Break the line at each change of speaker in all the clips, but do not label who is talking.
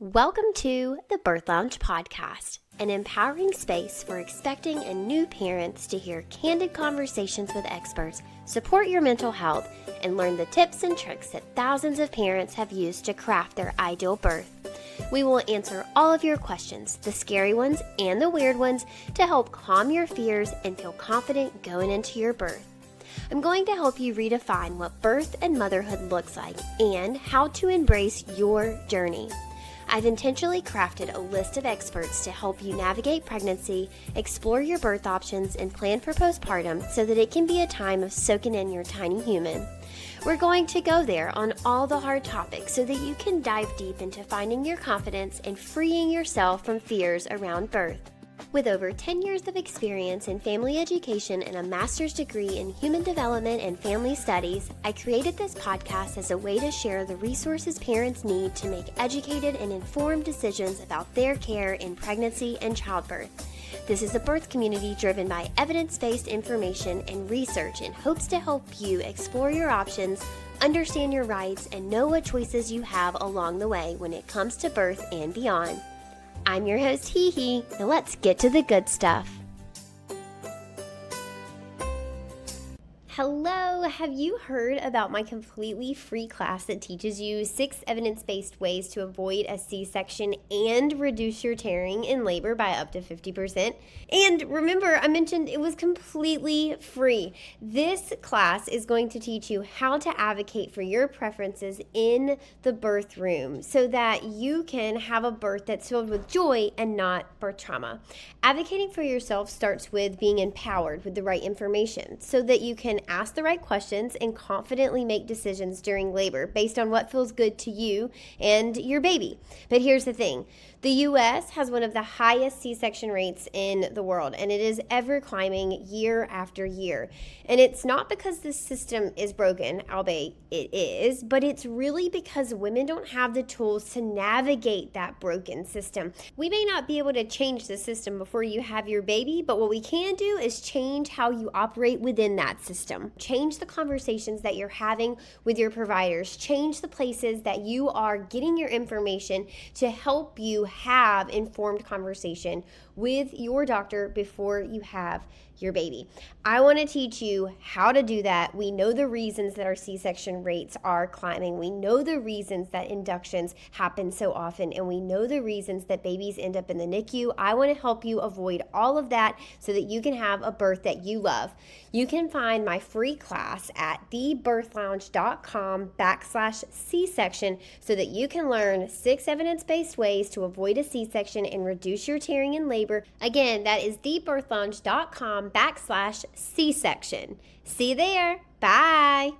Welcome to the Birth Lounge Podcast, an empowering space for expecting and new parents to hear candid conversations with experts, support your mental health, and learn the tips and tricks that thousands of parents have used to craft their ideal birth. We will answer all of your questions, the scary ones and the weird ones, to help calm your fears and feel confident going into your birth. I'm going to help you redefine what birth and motherhood looks like and how to embrace your journey. I've intentionally crafted a list of experts to help you navigate pregnancy, explore your birth options, and plan for postpartum so that it can be a time of soaking in your tiny human. We're going to go there on all the hard topics so that you can dive deep into finding your confidence and freeing yourself from fears around birth. With over 10 years of experience in family education and a master's degree in human development and family studies, I created this podcast as a way to share the resources parents need to make educated and informed decisions about their care in pregnancy and childbirth. This is a birth community driven by evidence-based information and research in hopes to help you explore your options, understand your rights, and know what choices you have along the way when it comes to birth and beyond. I'm your host, HeHe. Now let's get to the good stuff. Hello, have you heard about my completely free class that teaches you 6 evidence-based ways to avoid a C-section and reduce your tearing in labor by up to 50%? And remember, I mentioned it was completely free. This class is going to teach you how to advocate for your preferences in the birth room so that you can have a birth that's filled with joy and not birth trauma. Advocating for yourself starts with being empowered with the right information so that you can ask the right questions and confidently make decisions during labor based on what feels good to you and your baby. But here's the thing. The U.S. has one of the highest C-section rates in the world, and it is ever climbing year after year. And it's not because the system is broken, albeit it is, but it's really because women don't have the tools to navigate that broken system. We may not be able to change the system before you have your baby, but what we can do is change how you operate within that system. Change the conversations that you're having with your providers. Change the places that you are getting your information to help you have informed conversation with your doctor before you have your baby. I want to teach you how to do that. We know the reasons that our C-section rates are climbing. We know the reasons that inductions happen so often, and we know the reasons that babies end up in the NICU. I want to help you avoid all of that so that you can have a birth that you love. You can find my free class at thebirthlounge.com/C-section so that you can learn 6 evidence-based ways to avoid a C-section and reduce your tearing in labor. Again, that is thebirthlounge.com/C-section. See you there. Bye.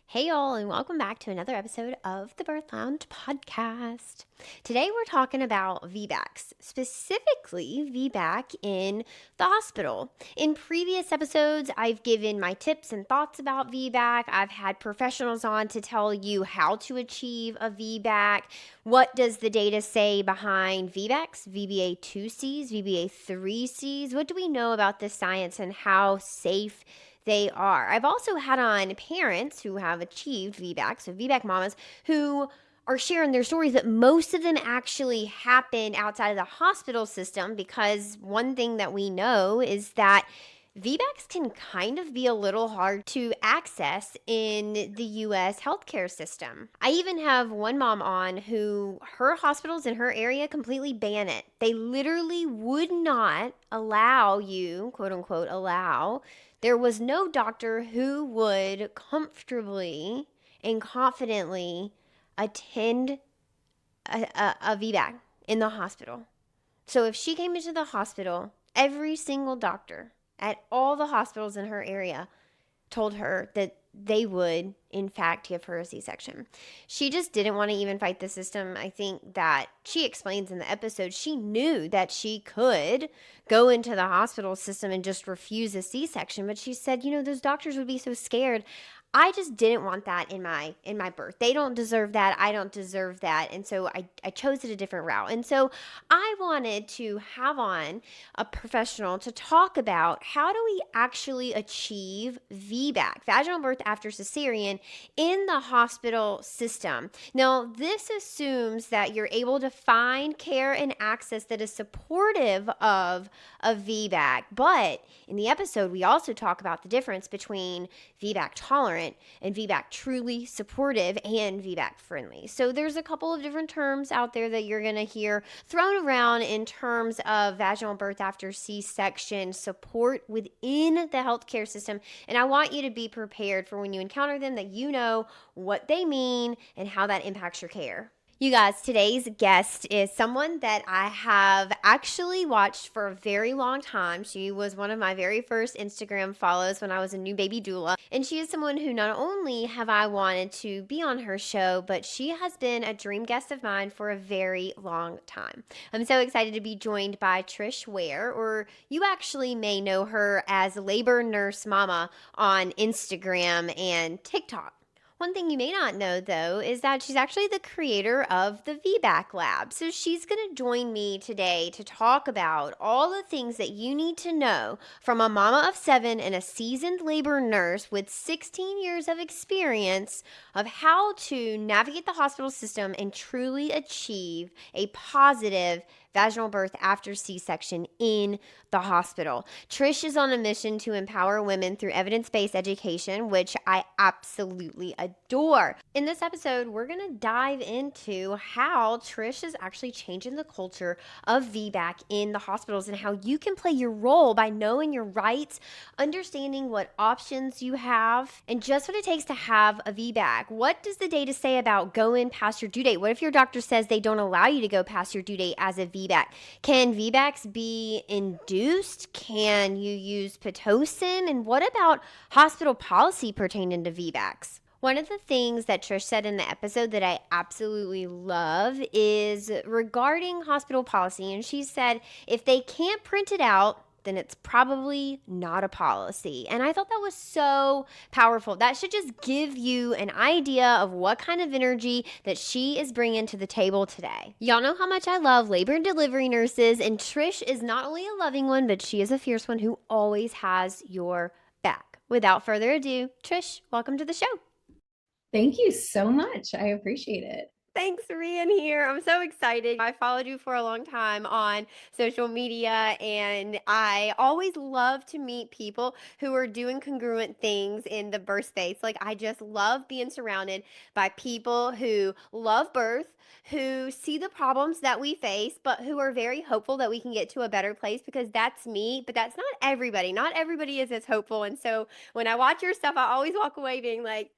Hey y'all, and welcome back to another episode of the Birth Lounge Podcast. Today we're talking about VBACs, specifically VBAC in the hospital. In previous episodes, I've given my tips and thoughts about VBAC. I've had professionals on to tell you how to achieve a VBAC. What does the data say behind VBACs, VBA2Cs, VBA3Cs? What do we know about the science and how safe they are? I've also had on parents who have achieved VBAC, so VBAC mamas, who are sharing their stories that most of them actually happen outside of the hospital system, because one thing that we know is that VBACs can kind of be a little hard to access in the U.S. healthcare system. I even have one mom on who her hospitals in her area completely ban it. They literally would not allow you, quote unquote, allow. There was no doctor who would comfortably and confidently attend a VBAC in the hospital. So if she came into the hospital, every single doctor at all the hospitals in her area told her that they would, in fact, give her a C-section. She just didn't want to even fight the system. I think that she explains in the episode, she knew that she could go into the hospital system and just refuse a C-section, but she said, those doctors would be so scared. I just didn't want that in my birth. They don't deserve that. I don't deserve that. And so I chose it a different route. And so I wanted to have on a professional to talk about how do we actually achieve VBAC, vaginal birth after cesarean, in the hospital system. Now, this assumes that you're able to find care and access that is supportive of a VBAC. But in the episode, we also talk about the difference between VBAC tolerant and VBAC truly supportive and VBAC friendly. So there's a couple of different terms out there that you're going to hear thrown around in terms of vaginal birth after C-section support within the healthcare system. And I want you to be prepared for when you encounter them, that you know what they mean and how that impacts your care. You guys, today's guest is someone that I have actually watched for a very long time. She was one of my very first Instagram follows when I was a new baby doula. And she is someone who not only have I wanted to be on her show, but she has been a dream guest of mine for a very long time. I'm so excited to be joined by Trish Ware, or you actually may know her as Labor Nurse Mama on Instagram and TikTok. One thing you may not know, though, is that she's actually the creator of the VBAC Lab. So she's going to join me today to talk about all the things that you need to know from a mama of 7 and a seasoned labor nurse with 16 years of experience of how to navigate the hospital system and truly achieve a positive vaginal birth after C-section in the hospital. Trish is on a mission to empower women through evidence-based education, which I absolutely adore. In this episode, we're going to dive into how Trish is actually changing the culture of VBAC in the hospitals and how you can play your role by knowing your rights, understanding what options you have, and just what it takes to have a VBAC. What does the data say about going past your due date? What if your doctor says they don't allow you to go past your due date as a VBAC? Can VBACs be induced? Can you use Pitocin? And what about hospital policy pertaining to VBACs? One of the things that Trish said in the episode that I absolutely love is regarding hospital policy. And she said, if they can't print it out, then it's probably not a policy. And I thought that was so powerful. That should just give you an idea of what kind of energy that she is bringing to the table today. Y'all know how much I love labor and delivery nurses, and Trish is not only a loving one, but she is a fierce one who always has your back. Without further ado, Trish, welcome to the show.
Thank you so much. I appreciate it.
Thanks for being here. I'm so excited. I followed you for a long time on social media, and I always love to meet people who are doing congruent things in the birth space. Like, I just love being surrounded by people who love birth, who see the problems that we face, but who are very hopeful that we can get to a better place, because that's me, but that's not everybody. Not everybody is as hopeful. And so when I watch your stuff, I always walk away being like,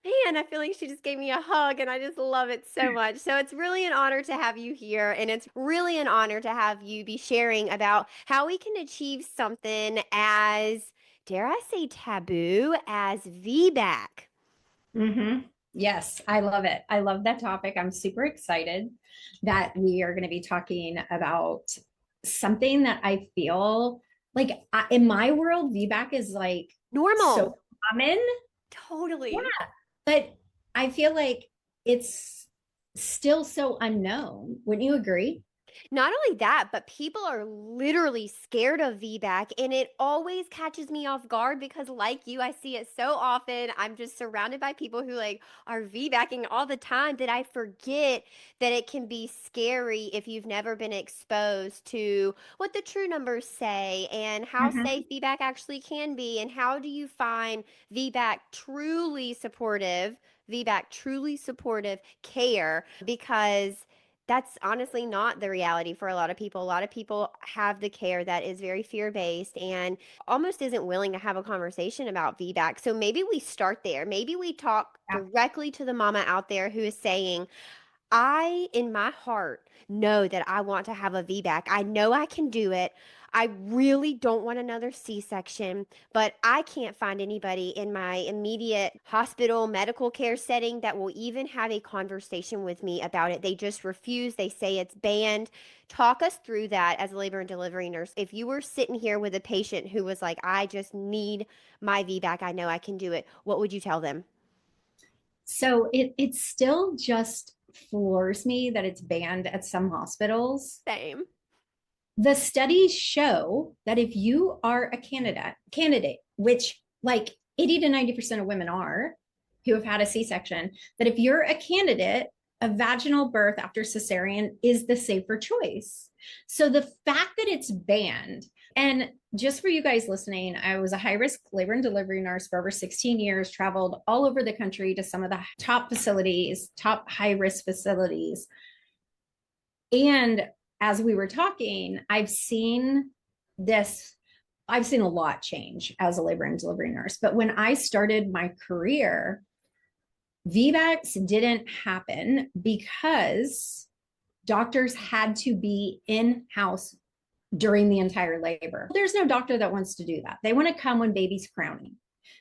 man, I feel like she just gave me a hug, and I just love it so much. So it's really an honor to have you here, and it's really an honor to have you be sharing about how we can achieve something as, dare I say, taboo as VBAC.
Yes, I love it. I love that topic. I'm super excited that we are going to be talking about something that I feel like in my world, VBAC is like
Normal.
so common.
Totally.
Yeah. But I feel like it's still so unknown. Wouldn't you agree?
Not only that, but people are literally scared of VBAC, and it always catches me off guard because, like you, I see it so often. I'm just surrounded by people who like are VBACing all the time that I forget that it can be scary if you've never been exposed to what the true numbers say and how safe VBAC actually can be, and how do you find VBAC truly supportive care, because that's honestly not the reality for a lot of people. A lot of people have the care that is very fear-based and almost isn't willing to have a conversation about VBAC. So maybe we start there. Maybe we talk
Yeah.
directly to the mama out there who is saying, I, in my heart, know that I want to have a VBAC. I know I can do it. I really don't want another C-section, but I can't find anybody in my immediate hospital medical care setting that will even have a conversation with me about it. They just refuse. They say it's banned. Talk us through that as a labor and delivery nurse. If you were sitting here with a patient who was like, I just need my VBAC, I know I can do it, what would you tell them?
So it still just floors me that it's banned at some hospitals.
Same.
The studies show that if you are a candidate, which like 80 to 90% of women are who have had a C-section, that if you're a candidate, a vaginal birth after cesarean is the safer choice. So the fact that it's banned, and just for you guys listening, I was a high risk labor and delivery nurse for over 16 years, traveled all over the country to some of the top facilities, top high risk facilities. And as we were talking, I've seen a lot change as a labor and delivery nurse. But when I started my career, VBACs didn't happen because doctors had to be in-house during the entire labor. There's no doctor that wants to do that. They want to come when baby's crowning.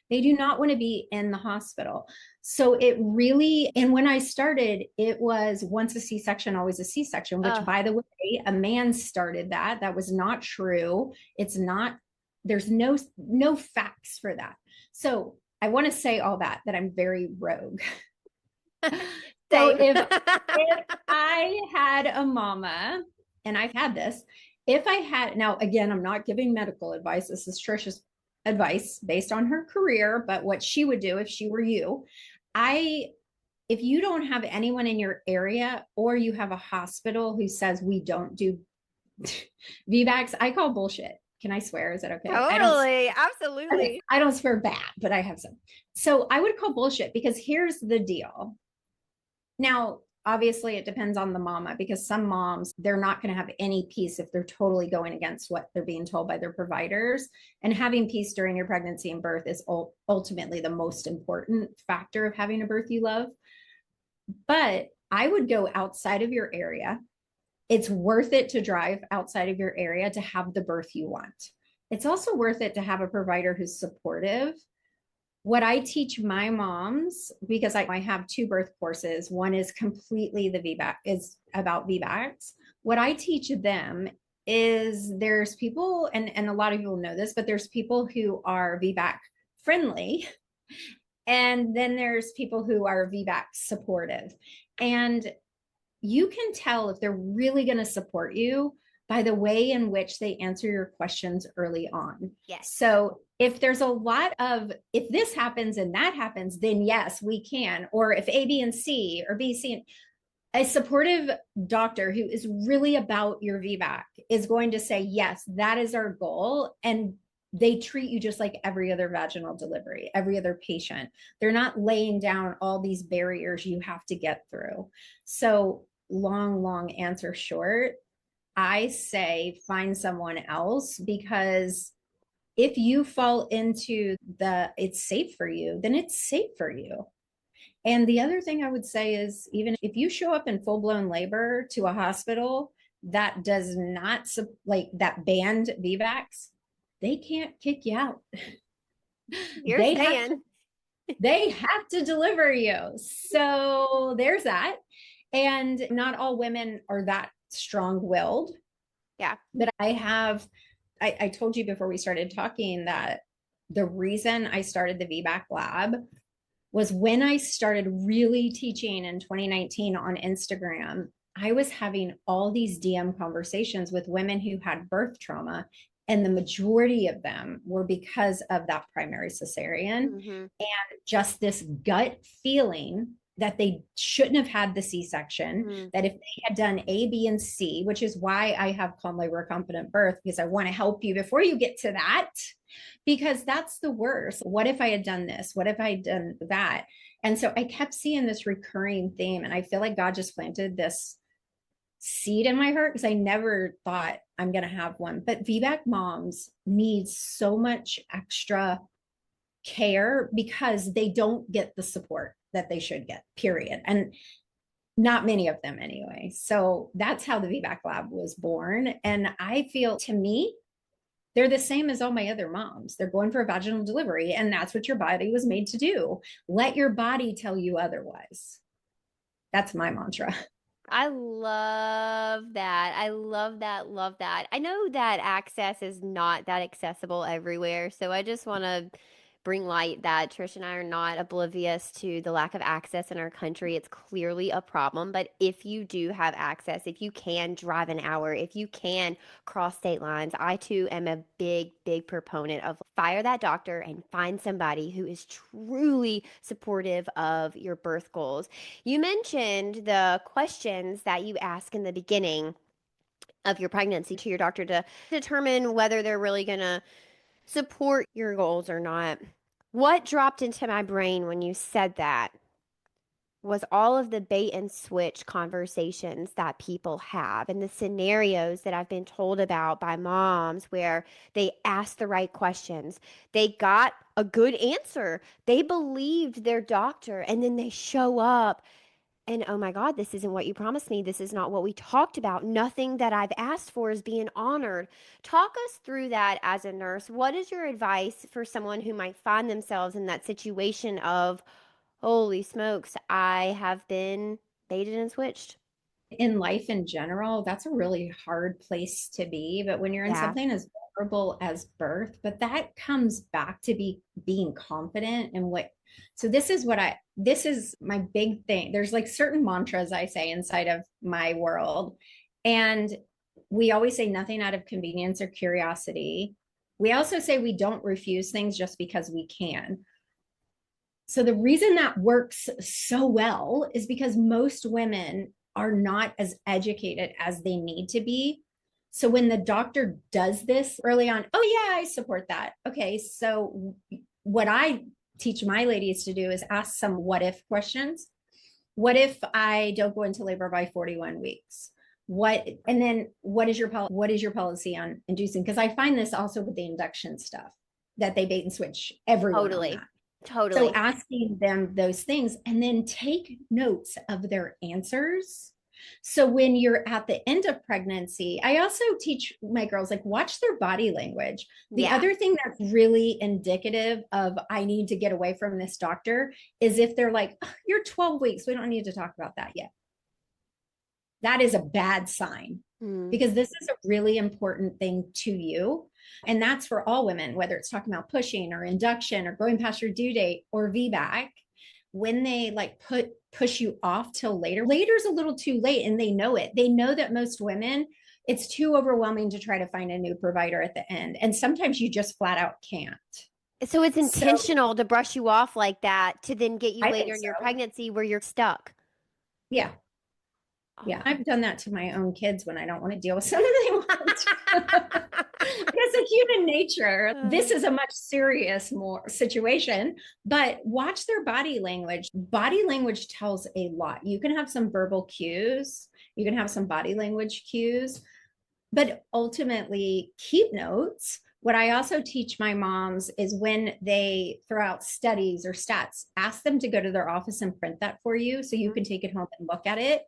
They do not want to be in the hospital. So it really, and when I started, it was once a C-section, always a C-section, which by the way, a man started that. That was not true. It's not, there's no facts for that. So I want to say all that I'm very rogue. So if I had a mama, and I've had this, if I had, now again, I'm not giving medical advice. This is Trish's advice based on her career, but what she would do if she were you. If you don't have anyone in your area, or you have a hospital who says we don't do VBACs, I call bullshit. Can I swear? Is that okay?
Totally, absolutely.
I don't swear bad, but I have some. So I would call bullshit, because here's the deal. Now, obviously, it depends on the mama, because some moms, they're not going to have any peace if they're totally going against what they're being told by their providers. And having peace during your pregnancy and birth is ultimately the most important factor of having a birth you love. But I would go outside of your area. It's worth it to drive outside of your area to have the birth you want. It's also worth it to have a provider who's supportive. What I teach my moms, because I have 2 birth courses, one is completely the VBAC, is about VBACs. What I teach them is there's people, and a lot of people know this, but there's people who are VBAC friendly. And then there's people who are VBAC supportive. And you can tell if they're really going to support you by the way in which they answer your questions early on.
Yes.
So if there's a lot of, if this happens and that happens, then yes, we can. Or if A, B, and C, or B, C, a supportive doctor who is really about your VBAC is going to say, yes, that is our goal. And they treat you just like every other vaginal delivery, every other patient. They're not laying down all these barriers you have to get through. So long answer short, I say find someone else, because if you fall into the it's safe for you, then it's safe for you. And the other thing I would say is, even if you show up in full-blown labor to a hospital that does not like that banned VBACs, they can't kick you out.
You're saying.
They have to deliver you. So there's that. And not all women are that strong-willed.
Yeah.
But I told you before we started talking that the reason I started the VBAC lab was when I started really teaching in 2019 on Instagram. I was having all these DM conversations with women who had birth trauma, and the majority of them were because of that primary cesarean, and just this gut feeling that they shouldn't have had the C-section, that if they had done A, B, and C, which is why I have calm labor competent birth, because I want to help you before you get to that, because that's the worst. What if I had done this? What if I had done that? And so I kept seeing this recurring theme, and I feel like God just planted this seed in my heart, because I never thought I'm going to have one. But VBAC moms need so much extra care because they don't get the support that they should get, period. And Not many of them anyway. So that's how the VBAC lab was born. And I feel, to me, they're the same as all my other moms. They're going for a vaginal delivery, and that's what your body was made to do. Let your body tell you otherwise. That's my mantra.
I love that. I love that. Love that. I know that access is not that accessible everywhere. So I just want to bring light that Trish and I are not oblivious to the lack of access in our country. It's clearly a problem. But if you do have access, if you can drive an hour, if you can cross state lines, I too am a big, big proponent of fire that doctor and find somebody who is truly supportive of your birth goals. You mentioned the questions that you ask in the beginning of your pregnancy to your doctor to determine whether they're really going to support your goals or not. What dropped into my brain when you said that was all of the bait and switch conversations that people have and the scenarios that I've been told about by moms where they asked the right questions. They got a good answer. They believed their doctor, and then they show up and oh my God, this isn't what you promised me. This is not what we talked about. Nothing that I've asked for is being honored. Talk us through that as a nurse. What is your advice for someone who might find themselves in that situation of, holy smokes, I have been baited and switched?
In life in general, that's a really hard place to be. But when you're in
Yeah,
something as vulnerable as birth, but that comes back to being confident in what. So this is my big thing. There's like certain mantras I say inside of my world. And we always say nothing out of convenience or curiosity. We also say we don't refuse things just because we can. So the reason that works so well is because most women are not as educated as they need to be. So when the doctor does this early on, oh yeah, I support that. Okay, so what I teach my ladies to do is ask some what if questions. What if I don't go into labor by 41 weeks? What and then what is your policy on inducing? Because I find this also with the induction stuff that they bait and switch everyone on
totally.
that. So
Totally.
asking them those things and then take notes of their answers. So when you're at the end of pregnancy, I also teach my girls like watch their body language. The
Yeah.
other thing that's really indicative of I need to get away from this doctor is if they're like, oh, you're 12 weeks, we don't need to talk about that yet. That is a bad sign
Mm.
because this is a really important thing to you. And that's for all women, whether it's talking about pushing or induction or going past your due date or VBAC. When they like push you off till later's a little too late and they know it. They know that most women, it's too overwhelming to try to find a new provider at the end. And sometimes you just flat out can't.
So it's
So
intentional to brush you off like that to then get you
I
later
think
in
so.
your pregnancy where you're stuck.
Yeah. Yeah,
Oh.
I've done that to my own kids when I don't want to deal with something they want. It's a human nature. This is a much serious more situation, but watch their body language. Body language tells a lot. You can have some verbal cues, you can have some body language cues, but ultimately keep notes. What I also teach my moms is when they throw out studies or stats, ask them to go to their office and print that for you so you can take it home and look at it.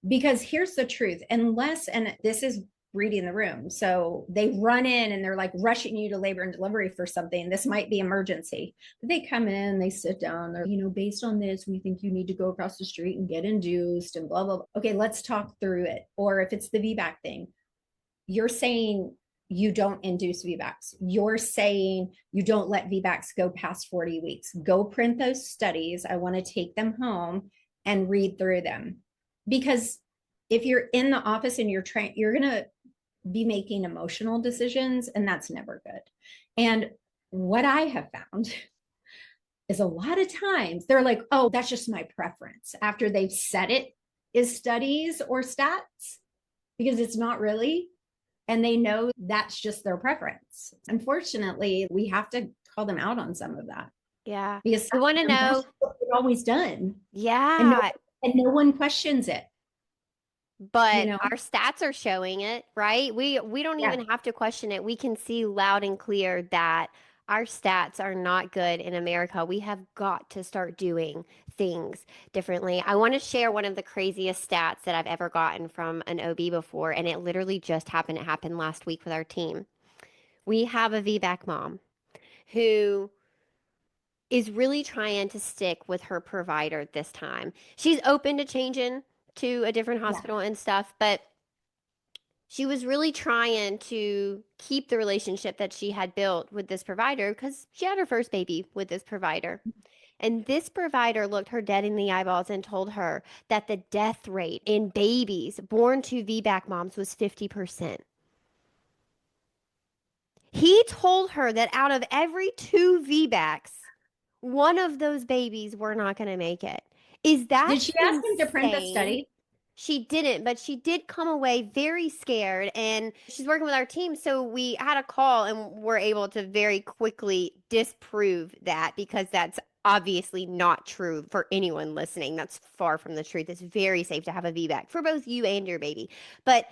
Because here's the truth, unless, and this is reading the room, so they run in and they're like rushing you to labor and delivery for something, this might be emergency, but they come in, they sit down, they're, based on this we think you need to go across the street and get induced and blah blah blah. Okay, let's talk through it. Or if it's the VBAC thing, you're saying you don't induce VBACs. You're saying you don't let VBACs go past 40 weeks. Go print those studies. I want to take them home and read through them. Because if you're in the office and you're going to be making emotional decisions, and that's never good. And what I have found is a lot of times they're like, oh, that's just my preference after they've said it is studies or stats, because it's not really, and they know that's just their preference. Unfortunately, we have to call them out on some of that
Yeah.
because
I want to
that's
know.
what they've always done, and
Yeah.
no one questions it. You
But
know,
our stats are showing it, right? We don't
yeah,
even have to question it. We can see loud and clear that Our stats are not good in America. We have got to start doing things differently. I want to share one of the craziest stats that I've ever gotten from an OB before, and it literally just happened. It happened last week with our team. We have a VBAC mom who is really trying to stick with her provider this time. She's open to changing to a different
Yeah.
hospital and stuff, but she was really trying to keep the relationship that she had built with this provider because she had her first baby with this provider. And this provider looked her dead in the eyeballs and told her that the death rate in babies born to VBAC moms was 50%. He told her that out of every two VBACs, one of those babies were not going to make it. Is that
Did she ask him to print the
insane?
study?
She didn't, but she did come away very scared. And she's working with our team. So we had a call and were able to very quickly disprove that because that's obviously not true for anyone listening. That's far from the truth. It's very safe to have a VBAC for both you and your baby. But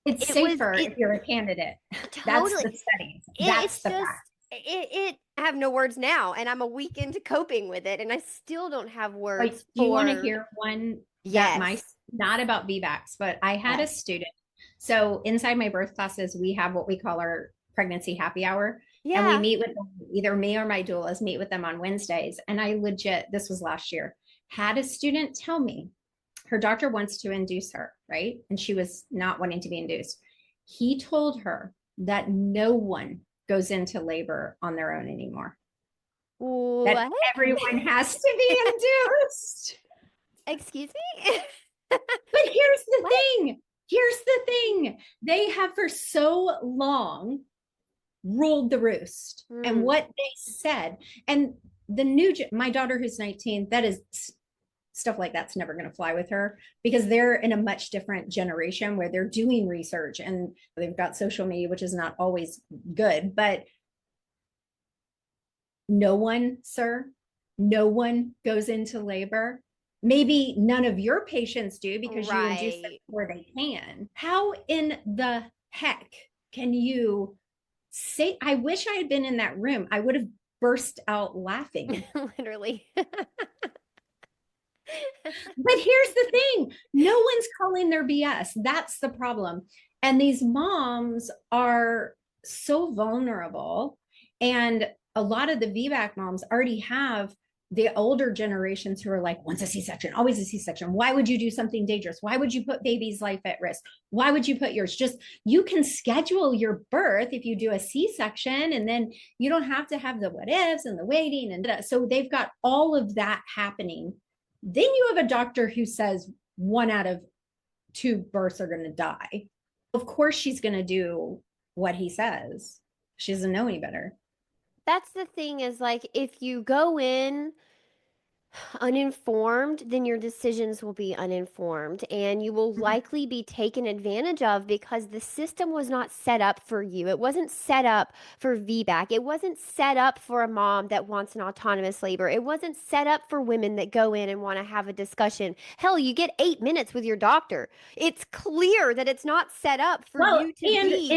It's
it was,
safer if
it
you're a candidate. That's
totally,
the studies. That's
it's
the
just,
fact.
I have no words now. And I'm a week into coping with it. And I still don't have
Like,
words
do you want to
for,
hear one that
yes,
not about VBACs, but I had a
yes,
student. So inside my birth classes, we have what we call our pregnancy happy hour. And we
yeah.
meet with them, either me or my doulas meet with them on Wednesdays. And I legit, this was last year, had a student tell me her doctor wants to induce her, right? And she was not wanting to be induced. He told her that no one goes into labor on their own anymore, that
What?
everyone has to be induced.
Excuse me?
But here's the
What?
thing. Here's the thing. They have for so long ruled the roost and
Mm.
what they said. And the new, my daughter who's 19, that is stuff like that's never going to fly with her because they're in a much different generation where they're doing research and they've got social media, which is not always good. But no one, sir, no one goes into labor. Maybe none of your patients do because you induce them
Right.
where they can. How in the heck can you say, I wish I had been in that room? I would have burst out laughing.
Literally.
But here's the thing, no one's calling their BS. That's the problem. And these moms are so vulnerable. And a lot of the VBAC moms already have the older generations who are like, once a C-section, always a C-section. Why would you do something dangerous? Why would you put baby's life at risk? Why would you put yours? Just, you can schedule your birth if you do a C-section, and then you don't have to have the what ifs and the waiting. And so they've got all of that happening. Then you have a doctor who says one out of two births are going to die. Of course, she's going to do what he says. She doesn't know any better.
That's the thing is like if you go in uninformed, then your decisions will be uninformed and you will likely be taken advantage of because the system was not set up for you. It wasn't set up for VBAC. It wasn't set up for a mom that wants an autonomous labor. It wasn't set up for women that go in and want to have a discussion. Hell, you get 8 minutes with your doctor. It's clear that it's not set up for
Well,
you to
and
be.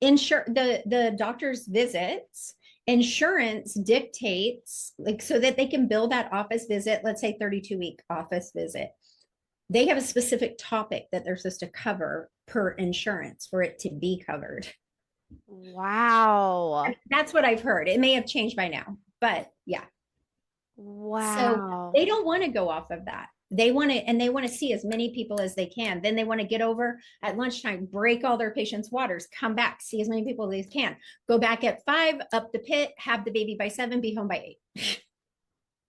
the doctor's visits, insurance dictates, like, so that they can bill that office visit, let's say 32-week office visit. They have a specific topic that they're supposed to cover per insurance for it to be covered.
Wow.
That's what I've heard. It may have changed by now, but yeah. So
Wow.
they don't want to go off of that. They want to, and they want to see as many people as they can. Then they want to get over at lunchtime, break all their patients' waters, come back, see as many people as they can, go back at 5, up the pit, have the baby by 7, be home by 8.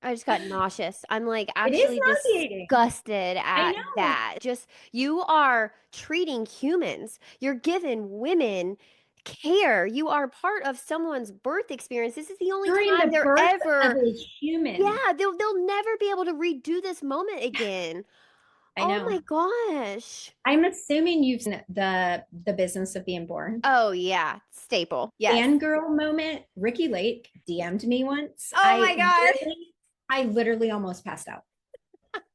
I just got nauseous. I'm like
It is
actually
nauseating.
disgusted
I
at
know.
that. Just you are treating humans. You're giving women care. You are part of someone's birth experience. This is the only
During
time
the
they're
birth of
ever,
a human.
yeah, they'll never be able to redo this moment again.
I
Oh
know.
my gosh.
I'm assuming you've seen the business of being born.
Oh yeah, staple. Yes.
Fangirl moment. Ricky Lake DM'd me once.
Oh my God.
I literally almost passed out.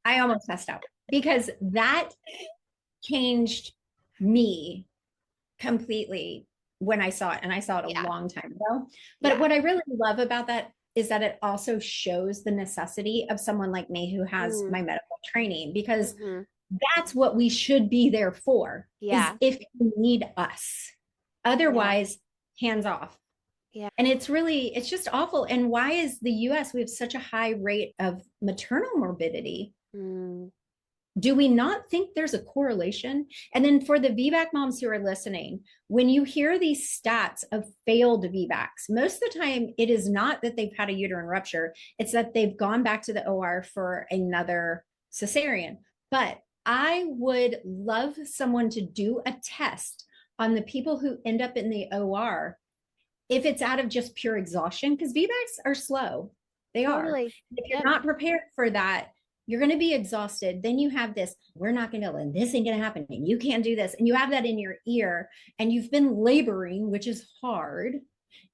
I almost passed out because that changed me completely. when I saw it, and I saw it a
Yeah.
long time ago. But
Yeah.
what I really love about that is that it also shows the necessity of someone like me who has
Mm.
my medical training, because
Hmm.
that's what we should be there for, is
Yeah.
if you need us.
Yeah.
Otherwise, hands off.
Yeah.
And it's just awful. And why is the US, we have such a high rate of maternal morbidity?
Mm.
Do we not think there's a correlation? And then for the VBAC moms who are listening, when you hear these stats of failed VBACs, most of the time it is not that they've had a uterine rupture, it's that they've gone back to the OR for another cesarean. But I would love someone to do a test on the people who end up in the OR if it's out of just pure exhaustion, because VBACs are slow. They are.
Totally.
If you're
Yep.
not prepared for that, you're going to be exhausted. Then you have this, we're not going to, and this ain't going to happen, and you can't do this. And you have that in your ear, and you've been laboring, which is hard,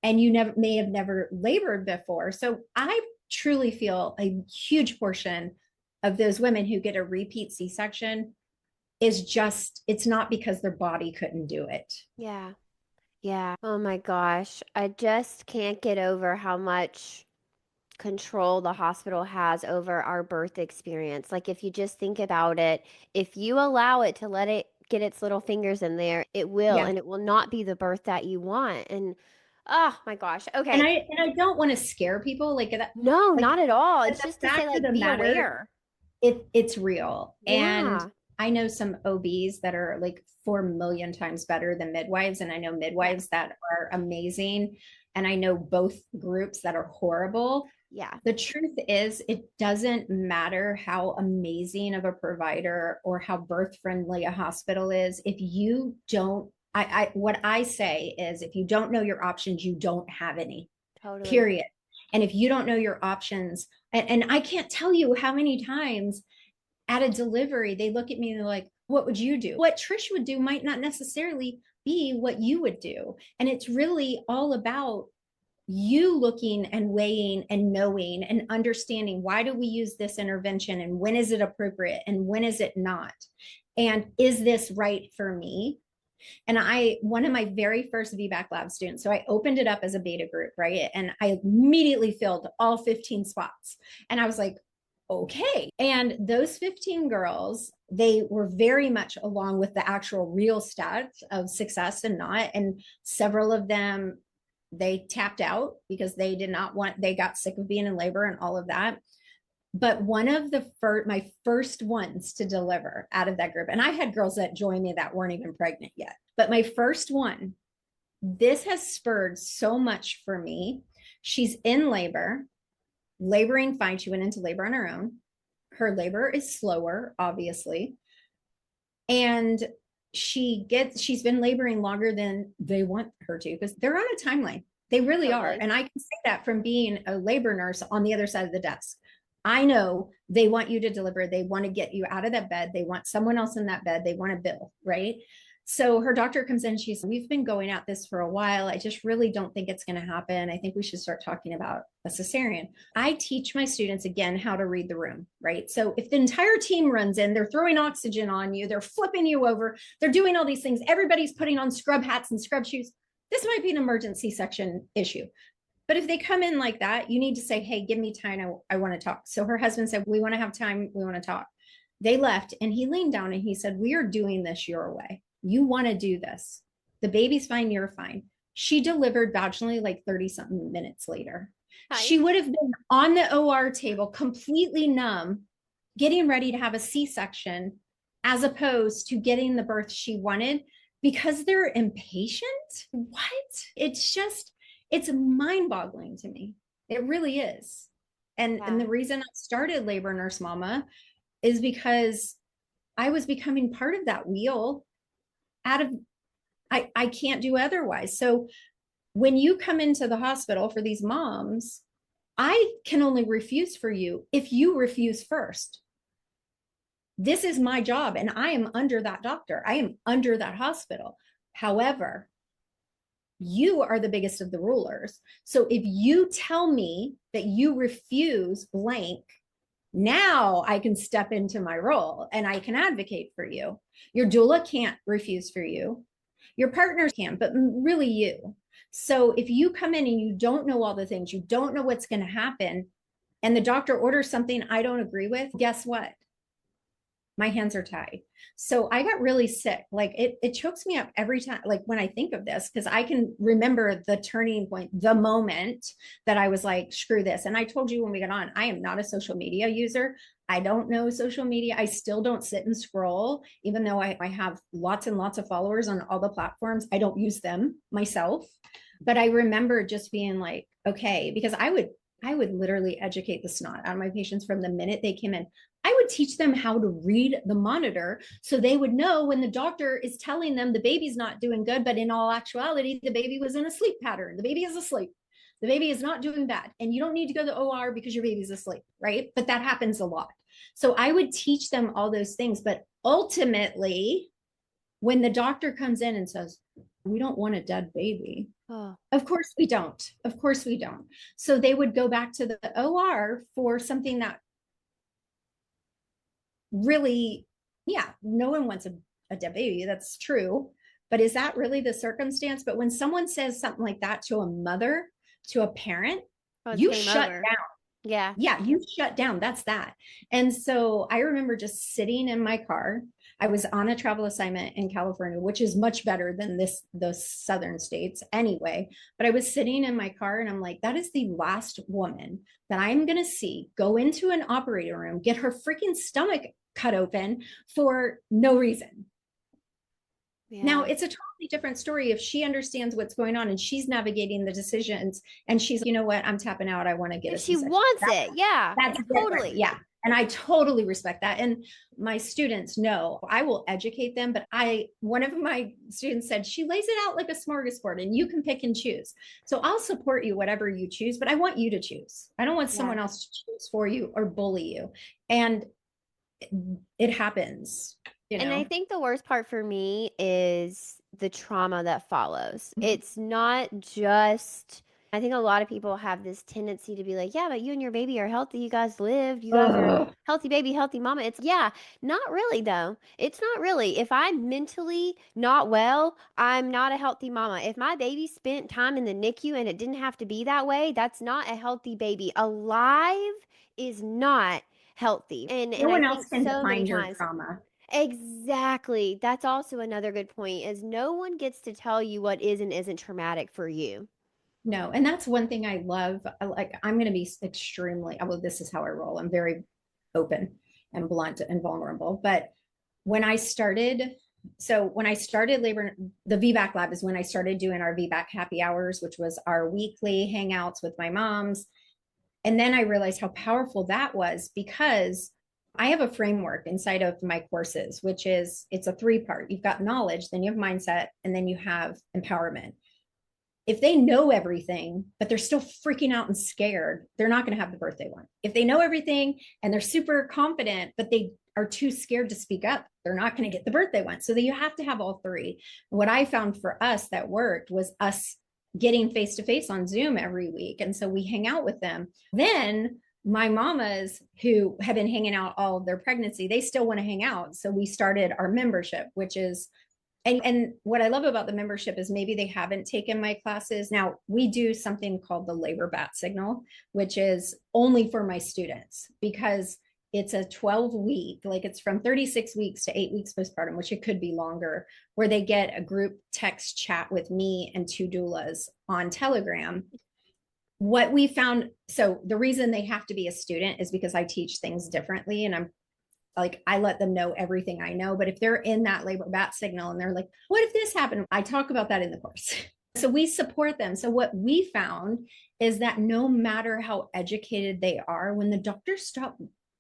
and you may have never labored before. So I truly feel a huge portion of those women who get a repeat C-section is just, it's not because their body couldn't do it.
Yeah. Yeah. Oh my gosh. I just can't get over how much control the hospital has over our birth experience. Like, if you just think about it, if you allow it to let it get its little fingers in there, it will,
Yeah.
and it will not be the birth that you want. And oh my gosh.
And
Okay.
I don't want to scare people like that.
No,
Like,
not at all.
but
It's
the
just to say,
fact of
like,
the
be
matter,
aware.
it's real. And
Yeah.
I know some OBs that are like 4 million times better than midwives. And I know
Yeah.
midwives that are amazing. And I know both groups that are horrible.
Yeah.
The truth is, it doesn't matter how amazing of a provider or how birth friendly a hospital is. If you don't, what I say is, if you don't know your options, you don't have any,
Totally.
period. And if you don't know your options, and I can't tell you how many times at a delivery, they look at me and they're like, what would you do? What Trish would do might not necessarily be what you would do. And it's really all about you looking and weighing and knowing and understanding, why do we use this intervention, and when is it appropriate and when is it not? And is this right for me? And one of my very first VBAC lab students, so I opened it up as a beta group, right? And I immediately filled all 15 spots. And I was like, okay. And those 15 girls, they were very much along with the actual real stats of success and not. And several of them, they tapped out because they did not want, they got sick of being in labor and all of that. But one of my first ones to deliver out of that group, and I had girls that joined me that weren't even pregnant yet, but my first one, this has spurred so much for me. She's in labor, laboring fine. She went into labor on her own. Her labor is slower, obviously. And she's been laboring longer than they want her to, because they're on a timeline. They really are.
Totally.
And I can say that from being a labor nurse on the other side of the desk. I know they want you to deliver. They want to get you out of that bed. They want someone else in that bed. They want to bill, right? So her doctor comes in. She's, we've been going at this for a while. I just really don't think it's going to happen. I think we should start talking about a cesarean. I teach my students, again, how to read the room, right? So if the entire team runs in, they're throwing oxygen on you, they're flipping you over, they're doing all these things, everybody's putting on scrub hats and scrub shoes, this might be an emergency section issue. But if they come in like that, you need to say, hey, give me time. I want to talk. So her husband said, we want to have time. We want to talk. They left, and he leaned down and he said, we are doing this your way. You want to do this. The baby's fine. You're fine. She delivered vaginally like 30 something minutes later.
Hi.
She would have been on the OR table, completely numb, getting ready to have a C-section, as opposed to getting the birth she wanted, because they're impatient. What? It's mind-boggling to me. It really is. And the reason I started Labor Nurse Mama is because I was becoming part of that wheel. I can't do otherwise. So when you come into the hospital for these moms, I can only refuse for you if you refuse first. This is my job, and I am under that doctor. I am under that hospital. However, you are the biggest of the rulers. So if you tell me that you refuse blank, now I can step into my role and I can advocate for you. Your doula can't refuse for you. Your partner can, but really you. So if you come in and you don't know all the things, you don't know what's going to happen, and the doctor orders something I don't agree with, guess what? My hands are tied. So I got really sick. Like it chokes me up every time, like when I think of this, because I can remember the turning point, the moment that I was like, screw this. And I told you when we got on, I am not a social media user. I don't know social media. I still don't sit and scroll, even though I have lots and lots of followers on all the platforms. I don't use them myself. But I remember just being like, okay, because I would literally educate the snot out of my patients from the minute they came in. I would teach them how to read the monitor so they would know when the doctor is telling them the baby's not doing good, but in all actuality, the baby was in a sleep pattern. The baby is asleep. The baby is not doing bad. And you don't need to go to the OR because your baby's asleep, right? But that happens a lot. So I would teach them all those things. But ultimately, when the doctor comes in and says, we don't want a dead baby. Oh. Of course we don't. Of course we don't. So they would go back to the OR for something that really, yeah, no one wants a dead baby. That's true. But is that really the circumstance? But when someone says something like that to a mother, to a parent, you shut down.
Yeah.
Yeah, you shut down. That's that. And so I remember just sitting in my car. I was on a travel assignment in California, which is much better than those southern states anyway. But I was sitting in my car and I'm like, that is the last woman that I'm going to see go into an operating room, get her freaking stomach cut open for no reason. Yeah. Now, it's a totally different story if she understands what's going on and she's navigating the decisions and she's, you know what, I'm tapping out. I want to get
if she wants it. Yeah.
That's totally. Yeah. And I totally respect that. And my students know I will educate them. But one of my students said, she lays it out like a smorgasbord and you can pick and choose. So I'll support you, whatever you choose, but I want you to choose. I don't want someone else to choose for you or bully you. And it happens. You know?
And I think the worst part for me is the trauma that follows. Mm-hmm. It's not just, I think a lot of people have this tendency to be like, yeah, but you and your baby are healthy. You guys lived. You guys are healthy baby, healthy mama. It's, yeah, not really though. It's not really. If I'm mentally not well, I'm not a healthy mama. If my baby spent time in the NICU and it didn't have to be that way, that's not a healthy baby. Alive is not healthy. And
no one
I
else
think
can
so many
define your
times,
trauma.
Exactly. That's also another good point, is no one gets to tell you what is and isn't traumatic for you.
No, and that's one thing I love. Like, I'm going to be extremely, well, this is how I roll. I'm very open and blunt and vulnerable. But when I started labor, the VBAC lab is when I started doing our VBAC happy hours, which was our weekly hangouts with my moms. And then I realized how powerful that was, because I have a framework inside of my courses, which is, it's a 3-part. You've got knowledge, then you have mindset, and then you have empowerment. If they know everything, but they're still freaking out and scared, they're not going to have the birth they want. If they know everything and they're super confident, but they are too scared to speak up, they're not going to get the birth they want. So that you have to have all 3. What I found for us that worked was us getting face-to-face on Zoom every week. And so we hang out with them. Then my mamas who have been hanging out all of their pregnancy, they still want to hang out. So we started our membership, which is, and what I love about the membership is maybe they haven't taken my classes. Now, we do something called the labor bat signal, which is only for my students, because it's a 12-week, like it's from 36 weeks to 8 weeks postpartum, which it could be longer, where they get a group text chat with me and 2 doulas on Telegram. What we found, so the reason they have to be a student is because I teach things differently, and I let them know everything I know. But if they're in that labor bat signal and they're like, what if this happened? I talk about that in the course. So we support them. So what we found is that no matter how educated they are, when the doctors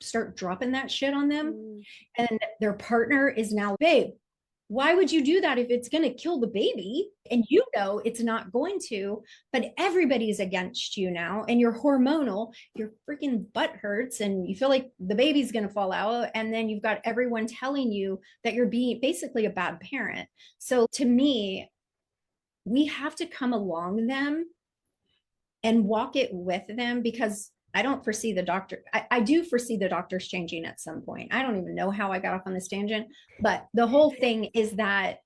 start dropping that shit on them, and their partner is now, babe, why would you do that if it's going to kill the baby? And you know it's not going to, but everybody's against you now, and you're hormonal, your freaking butt hurts, and you feel like the baby's going to fall out. And then you've got everyone telling you that you're being basically a bad parent. So to me, we have to come along them and walk it with them, because I don't foresee the doctor. I do foresee the doctors changing at some point. I don't even know how I got off on this tangent, but the whole thing is that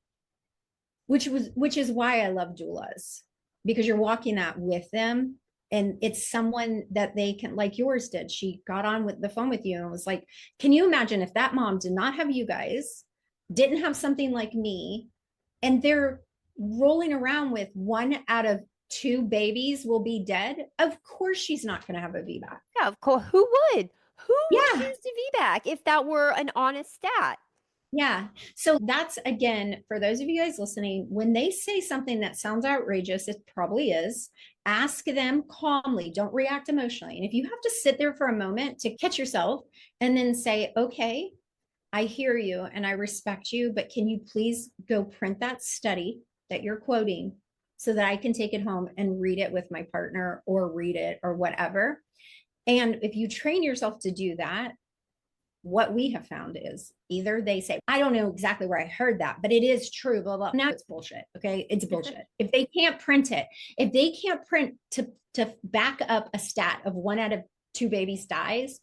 which is why I love doulas, because you're walking that with them. And it's someone that they can, like yours did. She got on with the phone with you and was like, can you imagine if that mom did not have you guys, didn't have something like me, and they're rolling around with 1 out of 2 babies will be dead? Of course, she's not going to have a VBAC.
Yeah, of course. Who would? Who would
Yeah.
choose to VBAC if that were an honest stat?
Yeah. So that's, again, for those of you guys listening, when they say something that sounds outrageous, it probably is. Ask them calmly. Don't react emotionally. And if you have to sit there for a moment to catch yourself and then say, okay, I hear you and I respect you, but can you please go print that study that you're quoting so that I can take it home and read it with my partner or read it or whatever? And if you train yourself to do that, what we have found is either they say, I don't know exactly where I heard that, but it is true, blah, blah. Now it's bullshit. Okay. It's bullshit. If they can't print it, if they can't print to back up a stat of 1 out of 2 babies dies,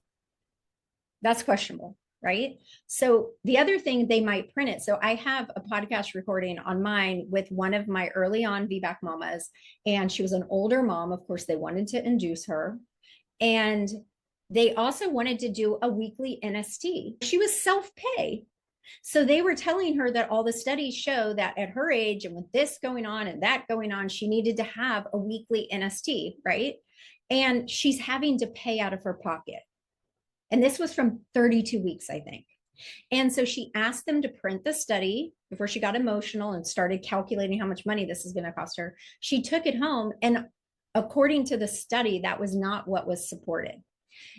that's questionable. Right. So the other thing, they might print it. So I have a podcast recording on mine with one of my early on VBAC mamas, and she was an older mom. Of course, they wanted to induce her. And they also wanted to do a weekly NST. She was self-pay. So they were telling her that all the studies show that at her age and with this going on and that going on, she needed to have a weekly NST, right? And she's having to pay out of her pocket. And this was from 32 weeks, I think. And so she asked them to print the study before she got emotional and started calculating how much money this is going to cost her. She took it home, and according to the study, that was not what was supported.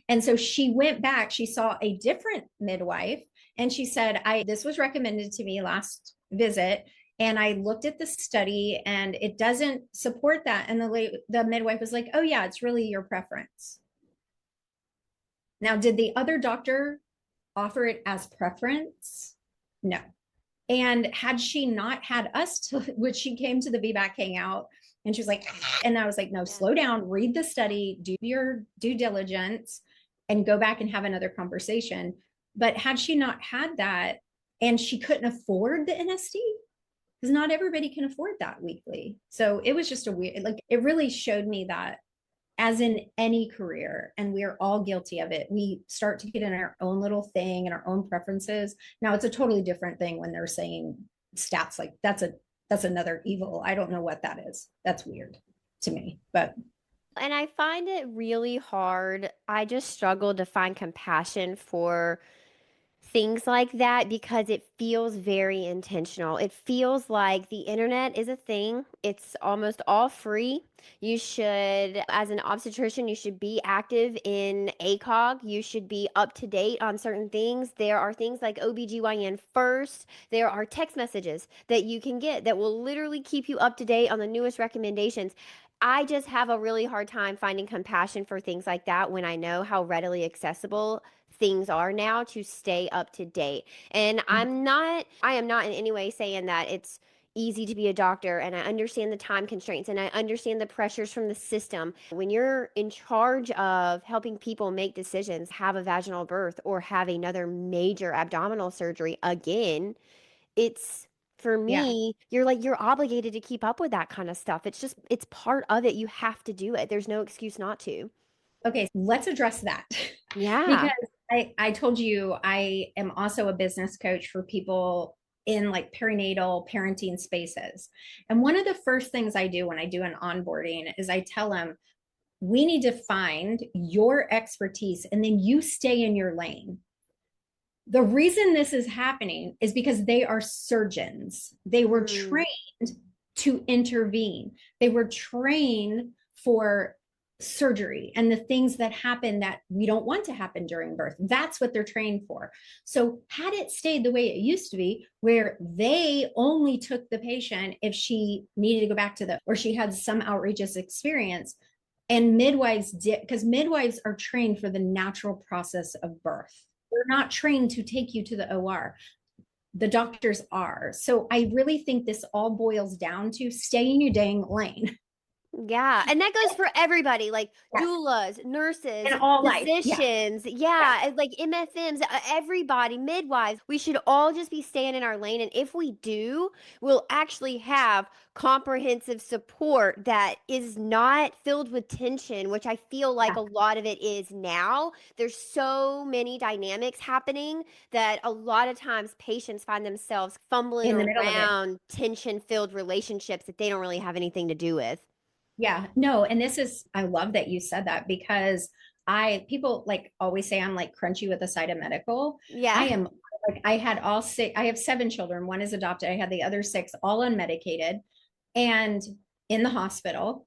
And so she went back, she saw a different midwife, and she said, this was recommended to me last visit, and I looked at the study and it doesn't support that. And the midwife was like, oh yeah, it's really your preference. Now, did the other doctor offer it as preference? No. And had she not had us to, which she came to the VBAC hangout and she was like, and I was like, no, slow down, read the study, do your due diligence, and go back and have another conversation. But had she not had that, and she couldn't afford the NSD, because not everybody can afford that weekly. So it was just a weird, like, it really showed me that, as in any career, and we are all guilty of it, we start to get in our own little thing and our own preferences. Now it's a totally different thing when they're saying stats like that's another evil. I don't know what that is. That's weird to me, but.
And I find it really hard. I just struggle to find compassion for things like that because it feels very intentional. It feels like the internet is a thing. It's almost all free. You should, as an obstetrician, you should be active in ACOG. You should be up to date on certain things. There are things like OBGYN first. There are text messages that you can get that will literally keep you up to date on the newest recommendations. I just have a really hard time finding compassion for things like that when I know how readily accessible things are now to stay up to date. And I am not in any way saying that it's easy to be a doctor, and I understand the time constraints and I understand the pressures from the system. When you're in charge of helping people make decisions, have a vaginal birth or have another major abdominal surgery again, it's for
Yeah.
me, you're obligated to keep up with that kind of stuff. It's part of it. You have to do it. There's no excuse not to.
Okay, let's address that.
Yeah.
Because I told you I am also a business coach for people in like perinatal parenting spaces. And one of the first things I do when I do an onboarding is I tell them, we need to find your expertise and then you stay in your lane. The reason this is happening is because they are surgeons. They were trained to intervene. They were trained for surgery and the things that happen that we don't want to happen during birth. That's what they're trained for. So had it stayed the way it used to be, where they only took the patient if she needed to go back to or she had some outrageous experience, and midwives did, because midwives are trained for the natural process of birth. They're not trained to take you to the OR. The doctors are. So I really think this all boils down to stay in your dang lane.
Yeah, and that goes for everybody, like
Yes.
doulas, nurses,
In all life. Yeah.
physicians,
Yeah.
yeah, and like MFMs, everybody, midwives. We should all just be staying in our lane, and if we do, we'll actually have comprehensive support that is not filled with tension, which I feel like
Yeah.
a lot of it is now. There's so many dynamics happening that a lot of times patients find themselves fumbling
In the middle of it.
around tension-filled relationships that they don't really have anything to do with.
Yeah, no, and this is, I love that you said that because people like always say I'm like crunchy with the side of medical. I
Yeah.
am like, I had all six, I have seven children. One is adopted. I had the other six all unmedicated and in the hospital.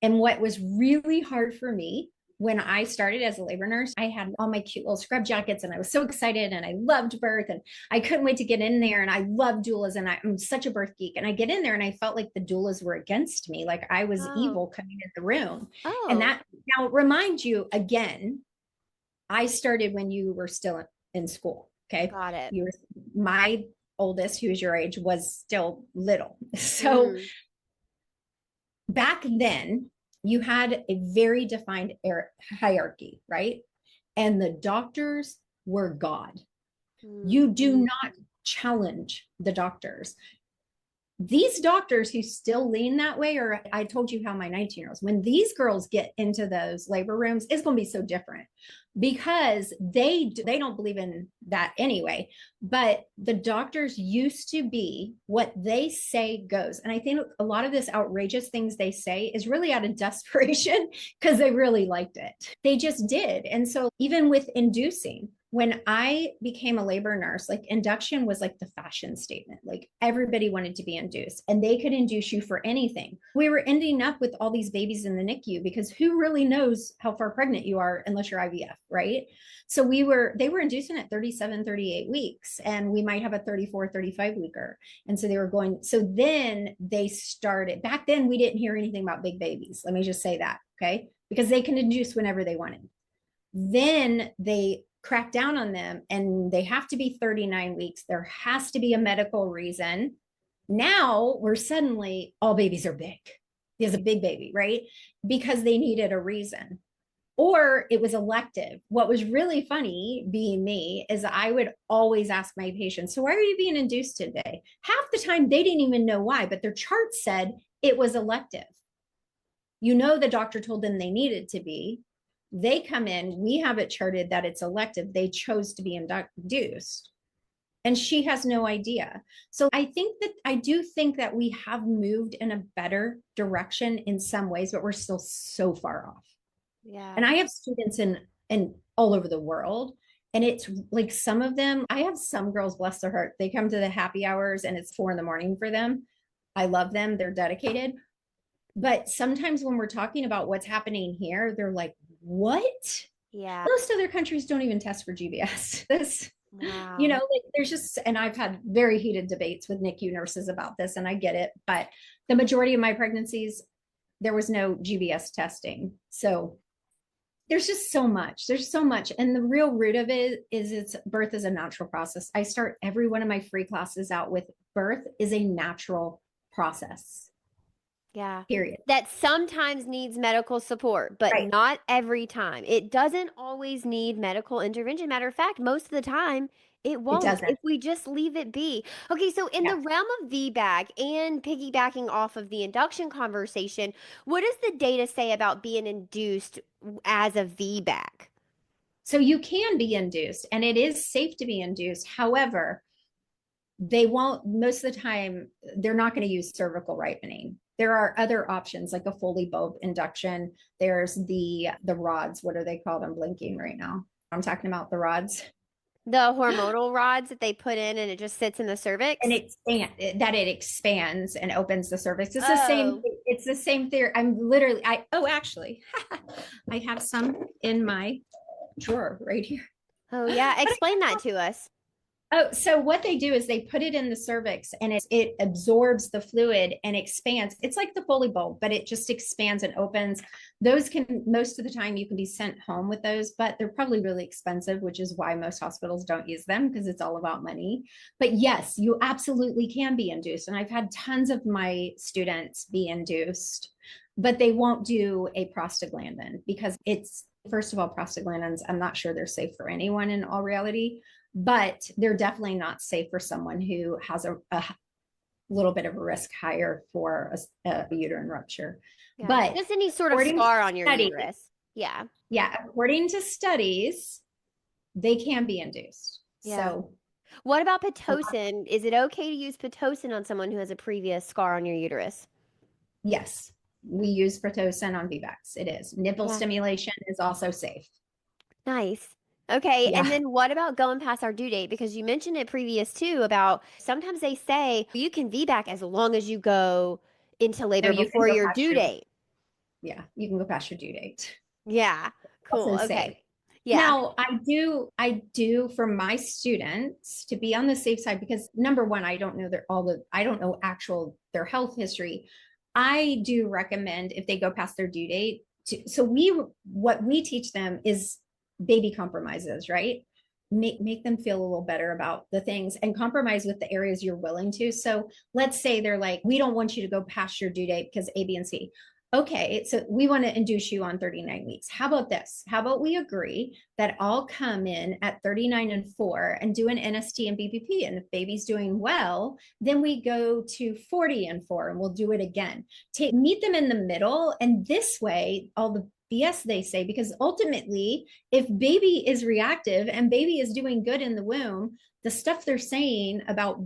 And what was really hard for me when I started as a labor nurse, I had all my cute little scrub jackets and I was so excited and I loved birth and I couldn't wait to get in there. And I love doulas and I'm such a birth geek. And I get in there and I felt like the doulas were against me, like I was
Oh.
evil coming in the room. And
Oh.
that now remind you again, I started when you were still in school. Okay.
Got it.
You were my oldest, who's your age, was still little. So
Mm.
back then you had a very defined hierarchy, right? And the doctors were God.
Mm.
You do not challenge the doctors. These doctors who still lean that way, or I told you how my 19-year-olds, when these girls get into those labor rooms, it's going to be so different because they don't believe in that anyway. But the doctors used to be what they say goes. And I think a lot of this outrageous things they say is really out of desperation because they really liked it. They just did. And so even with inducing, when I became a labor nurse, like induction was like the fashion statement. Like everybody wanted to be induced and they could induce you for anything. We were ending up with all these babies in the NICU because who really knows how far pregnant you are unless you're IVF, right? So they were inducing at 37, 38 weeks and we might have a 34, 35 weeker. And so so then they started, back then we didn't hear anything about big babies. Let me just say that, okay? Because they can induce whenever they wanted. Then they crack down on them and they have to be 39 weeks. There has to be a medical reason. Now we're suddenly all babies are big. There's a big baby, right? Because they needed a reason. Or it was elective. What was really funny, being me, is I would always ask my patients, so why are you being induced today? Half the time they didn't even know why, but their chart said it was elective. You know, the doctor told them they needed to be. They come in, we have it charted that it's elective. They chose to be induced. And she has no idea. So I do think that we have moved in a better direction in some ways, but we're still so far off.
Yeah.
And I have students in all over the world. And it's like some of them, I have some girls, bless their heart, they come to the happy hours and it's 4 a.m. for them. I love them. They're dedicated. But sometimes when we're talking about what's happening here, they're like, what?
Yeah.
Most other countries don't even test for GBS.
Wow.
Like there's just, and I've had very heated debates with NICU nurses about this, and I get it. But the majority of my pregnancies, there was no GBS testing. So there's just so much. There's so much. And the real root of it is birth is a natural process. I start every one of my free classes out with birth is a natural process.
Yeah.
Period.
That sometimes needs medical support, but
Right.
not every time. It doesn't always need medical intervention. Matter of fact, most of the time, it
It
won't
doesn't.
if we just leave it be. Okay, so in
Yeah.
the realm of VBAC and piggybacking off of the induction conversation, what does the data say about being induced as a VBAC?
So you can be induced and it is safe to be induced. However, they won't, most of the time, they're not going to use cervical ripening. There are other options like a Foley bulb induction. There's the rods. What are they called? I'm blinking right now. I'm talking about the rods.
The hormonal rods that they put in and it just sits in the cervix?
And it expands and opens the cervix.
Oh.
It's the same theory. Actually, I have some in my drawer right here.
Oh, yeah.
But
Explain that to us.
Oh, so what they do is they put it in the cervix and it absorbs the fluid and expands. It's like the Foley bulb, but it just expands and opens. Those can, most of the time, you can be sent home with those, but they're probably really expensive, which is why most hospitals don't use them because it's all about money. But yes, you absolutely can be induced. And I've had tons of my students be induced, but they won't do a prostaglandin because it's, first of all, prostaglandins, I'm not sure they're safe for anyone in all reality, but they're definitely not safe for someone who has a little bit of a risk higher for a uterine rupture.
Yeah.
But
Just any sort of
according to
scar on your
studies,
uterus. Yeah.
yeah, according to studies, they can be induced.
Yeah.
So,
What about Pitocin? Is it okay to use Pitocin on someone who has a previous scar on your uterus?
yes, we use Pitocin on VBACs. It is. Nipple
Yeah.
stimulation is also safe.
Nice. Okay, and
Yeah.
then what about going past our due date? Because you mentioned it previous too about sometimes they say you can VBAC as long as you go into
No,
labor
you can
before
go
your
past
due
your,
date.
yeah, you can go past your due date.
Yeah,
Also
cool.
safe.
Okay. Yeah.
Now, I do for my students to be on the safe side because number one, I don't know I don't know actual their health history. I do recommend if they go past their due date so what we teach them is baby compromises, right? Make them feel a little better about the things and compromise with the areas you're willing to. So let's say they're like, we don't want you to go past your due date because A, B, and C. Okay, so we want to induce you on 39 weeks. How about this? How about we agree that I'll come in at 39 and 4 and do an NST and BPP? And if baby's doing well, then we go to 40 and 4 and we'll do it again. Meet them in the middle. And this way, all the BS they say, because ultimately, if baby is reactive and baby is doing good in the womb, the stuff they're saying about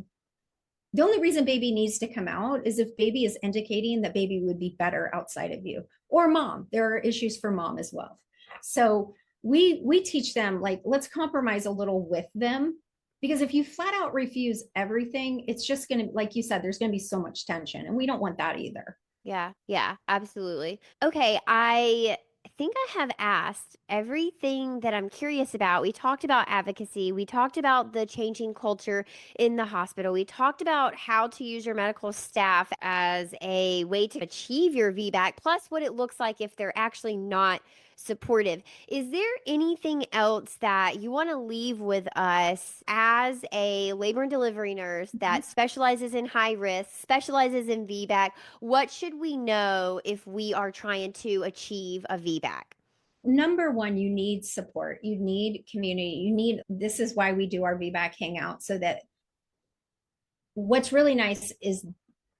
the only reason baby needs to come out is if baby is indicating that baby would be better outside of you or mom. There are issues for mom as well. So we teach them like, let's compromise a little with them because if you flat out refuse everything, it's just going to, like you said, there's going to be so much tension and we don't want that either.
Yeah, yeah, absolutely. Okay, I think I have asked everything that I'm curious about. We talked about advocacy. We talked about the changing culture in the hospital. We talked about how to use your medical staff as a way to achieve your VBAC, plus what it looks like if they're actually not supportive. Is there anything else that you want to leave with us as a labor and delivery nurse that specializes in high risk, specializes in VBAC? What should we know if we are trying to achieve a VBAC?
Number one, you need support. You need community. This is why we do our VBAC hangout so that what's really nice is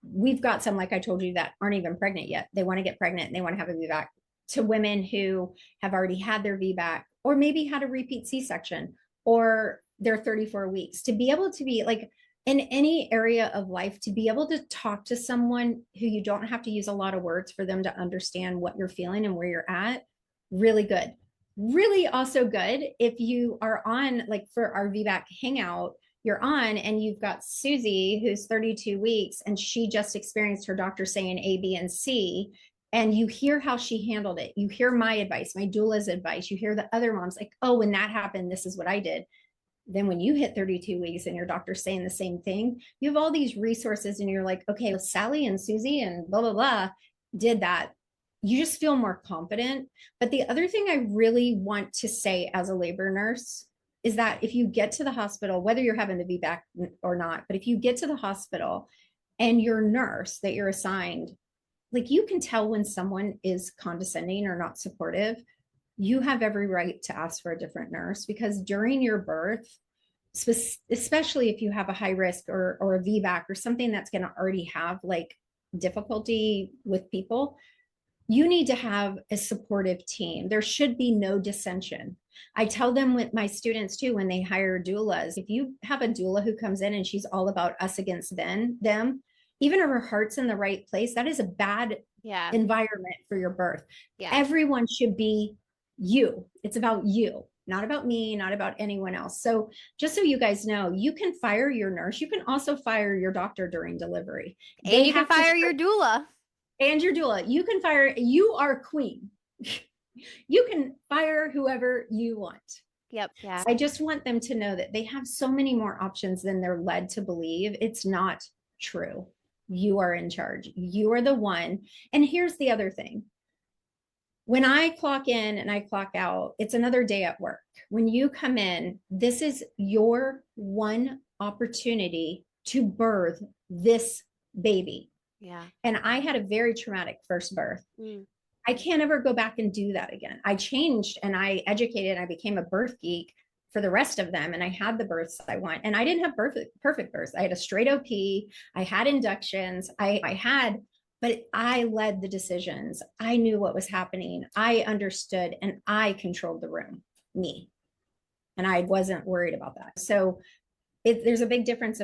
we've got some, like I told you, that aren't even pregnant yet. They want to get pregnant and they want to have a VBAC to women who have already had their VBAC or maybe had a repeat C-section or they're 34 weeks to be able to be like in any area of life, to be able to talk to someone who you don't have to use a lot of words for them to understand what you're feeling and where you're at. Really good. Really also good if you are on, like for our VBAC hangout, you're on and you've got Susie who's 32 weeks and she just experienced her doctor saying A, B, and C. And you hear how she handled it. You hear my advice, my doula's advice. You hear the other moms like, oh, when that happened, this is what I did. Then when you hit 32 weeks and your doctor's saying the same thing, you have all these resources and you're like, okay, well, Sally and Susie and blah, blah, blah did that. You just feel more confident. But the other thing I really want to say as a labor nurse is that if you get to the hospital, whether you're having the VBAC or not, but if you get to the hospital and your nurse that you're assigned, like you can tell when someone is condescending or not supportive, you have every right to ask for a different nurse because during your birth, especially if you have a high risk or a VBAC or something that's going to already have like difficulty with people, you need to have a supportive team. There should be no dissension. I tell them with my students too, when they hire doulas, if you have a doula who comes in and she's all about us against them, even if her heart's in the right place, that is a bad environment for your birth. Yeah. Everyone should be you. It's about you, not about me, not about anyone else. So just so you guys know, you can fire your nurse. You can also fire your doctor during delivery.
And you can fire your doula.
And your doula. You can fire, you are queen. You can fire whoever you want.
Yep. Yeah.
I just want them to know that they have so many more options than they're led to believe. It's not true. You are in charge. You are the one. And here's the other thing. When I clock in and I clock out, it's another day at work. When you come in, this is your one opportunity to birth this baby.
Yeah.
And I had a very traumatic first birth.
Mm.
I can't ever go back and do that again. I changed and I educated and I became a birth geek for the rest of them. And I had the births I want. And I didn't have perfect births. I had a straight OP. I had inductions. But I led the decisions. I knew what was happening. I understood and I controlled the room, me. And I wasn't worried about that. So there's a big difference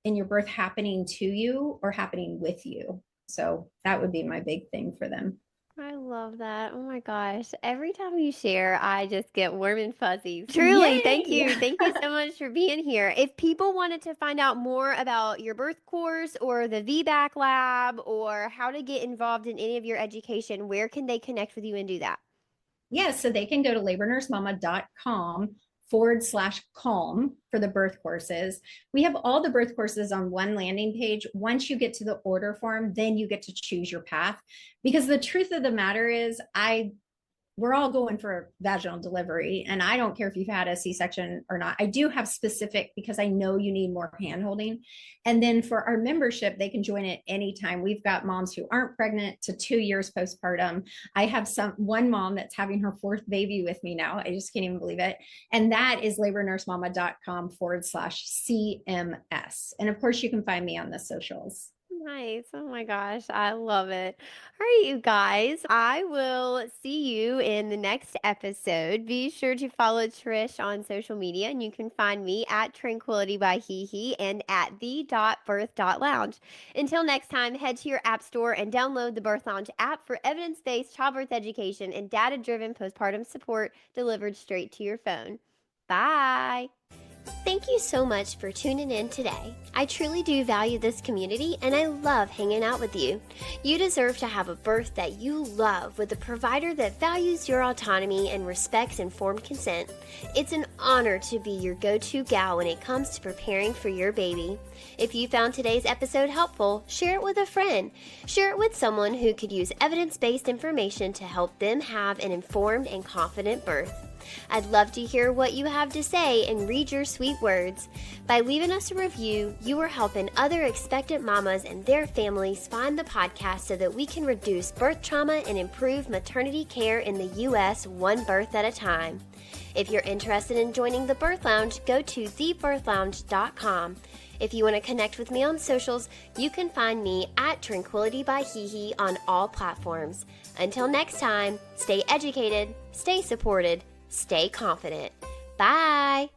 in your birth happening to you or happening with you. So that would be my big thing for them.
I love that. Oh my gosh. Every time you share, I just get warm and fuzzy. Truly,
Yay!
thank you. Thank you so much for being here. If people wanted to find out more about your birth course or the VBAC lab or how to get involved in any of your education, where can they connect with you and do that?
Yeah, so they can go to labornursemama.com/calm for the birth courses. We have all the birth courses on one landing page. Once you get to the order form, then you get to choose your path. Because the truth of the matter is, we're all going for vaginal delivery. And I don't care if you've had a C-section or not. I do have specific, because I know you need more handholding. And then for our membership, they can join at any time. We've got moms who aren't pregnant to 2 years postpartum. I have one mom that's having her 4th baby with me now. I just can't even believe it. And that is labornursemama.com/CMS. And of course, you can find me on the socials.
Nice. Oh my gosh. I love it. All right, you guys. I will see you in the next episode. Be sure to follow Trish on social media, and you can find me at Tranquility by HeHe and at the.birth.lounge. Until next time, head to your app store and download the Birth Lounge app for evidence-based childbirth education and data-driven postpartum support delivered straight to your phone. Bye. Thank you so much for tuning in today. I truly do value this community and I love hanging out with you. You deserve to have a birth that you love with a provider that values your autonomy and respects informed consent. It's an honor to be your go-to gal when it comes to preparing for your baby. If you found today's episode helpful, share it with a friend. Share it with someone who could use evidence-based information to help them have an informed and confident birth. I'd love to hear what you have to say and read your sweet words. By leaving us a review, you are helping other expectant mamas and their families find the podcast so that we can reduce birth trauma and improve maternity care in the U.S. one birth at a time. If you're interested in joining the Birth Lounge, go to thebirthlounge.com. If you want to connect with me on socials, you can find me at Tranquility by HeHe on all platforms. Until next time, stay educated, stay supported, stay confident. Bye.